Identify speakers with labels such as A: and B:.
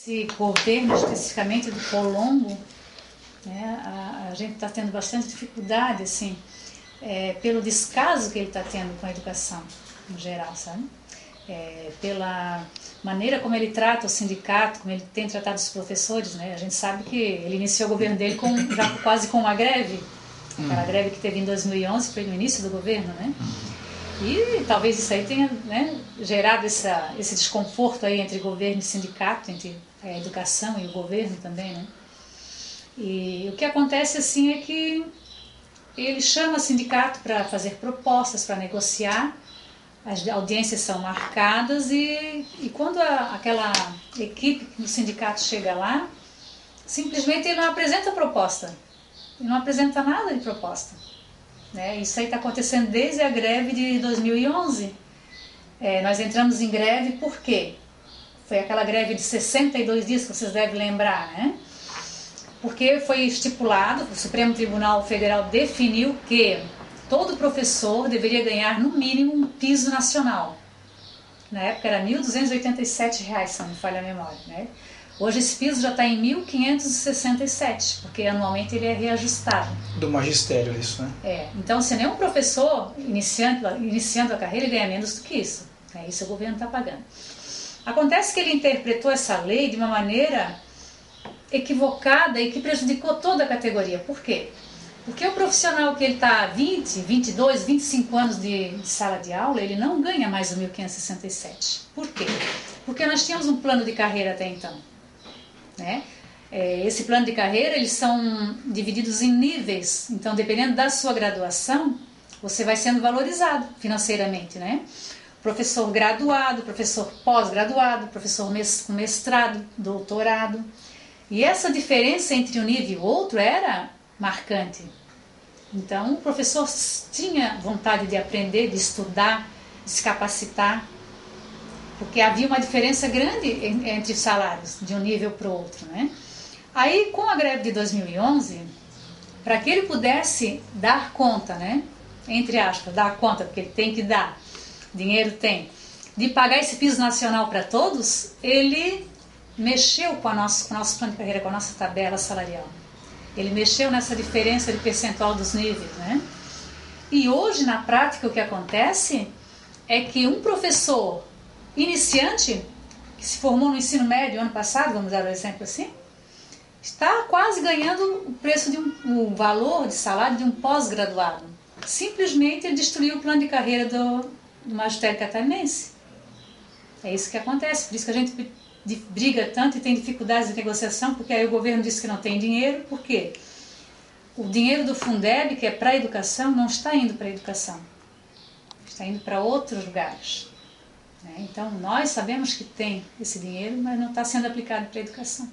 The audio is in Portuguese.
A: Esse governo, especificamente do Colombo, né, a gente está tendo bastante dificuldade, assim, pelo descaso que ele está tendo com a educação, no geral, sabe? Pela maneira como ele trata o sindicato, como ele tem tratado os professores, né? A gente sabe que ele iniciou o governo dele já quase com uma greve, aquela greve que teve em 2011, foi no início do governo, né? E talvez isso aí tenha, né, gerado esse desconforto aí entre governo e sindicato, entre a educação e o governo também, né? E o que acontece assim é que ele chama o sindicato para fazer propostas, para negociar, as audiências são marcadas e quando aquela equipe do sindicato chega lá, simplesmente ele não apresenta proposta, ele não apresenta nada de proposta. Né? Isso aí está acontecendo desde a greve de 2011. Nós entramos em greve por quê? Foi aquela greve de 62 dias que vocês devem lembrar, né? Porque foi estipulado, o Supremo Tribunal Federal definiu que todo professor deveria ganhar no mínimo um piso nacional. Na época era R$ 1.287, se não me falha a memória, né? Hoje esse piso já está em 1.567, porque anualmente ele é reajustado.
B: Do magistério isso, né?
A: Então se nenhum professor iniciando a carreira ele ganha menos do que isso. Isso o governo está pagando. Acontece que ele interpretou essa lei de uma maneira equivocada e que prejudicou toda a categoria. Por quê? Porque o profissional que ele está 20, 22, 25 anos de sala de aula, ele não ganha mais o 1.567. Por quê? Porque nós tínhamos um plano de carreira até então. Né? Esse plano de carreira, eles são divididos em níveis. Então, dependendo da sua graduação, você vai sendo valorizado financeiramente. Né? Professor graduado, professor pós-graduado, professor com mestrado, doutorado. E essa diferença entre um nível e o outro era marcante. Então o professor tinha vontade de aprender, de estudar, de se capacitar, porque havia uma diferença grande entre os salários de um nível para o outro, né? Aí com a greve de 2011, para que ele pudesse dar conta, né? Entre aspas, dar conta, porque ele tem que dar, dinheiro tem, de pagar esse piso nacional para todos, ele mexeu com o nosso plano de carreira, com a nossa tabela salarial. Ele mexeu nessa diferença de percentual dos níveis, né? E hoje, na prática, o que acontece é que um professor iniciante, que se formou no ensino médio ano passado, vamos dar um exemplo assim, está quase ganhando o preço de o valor de salário de um pós-graduado. Simplesmente ele destruiu o plano de carreira do magistério catarinense. É isso que acontece, por isso que a gente briga tanto e tem dificuldades de negociação, porque aí o governo diz que não tem dinheiro. Por quê? O dinheiro do Fundeb, que é para a educação, não está indo para a educação, está indo para outros lugares. Então nós sabemos que tem esse dinheiro, mas não está sendo aplicado para a educação.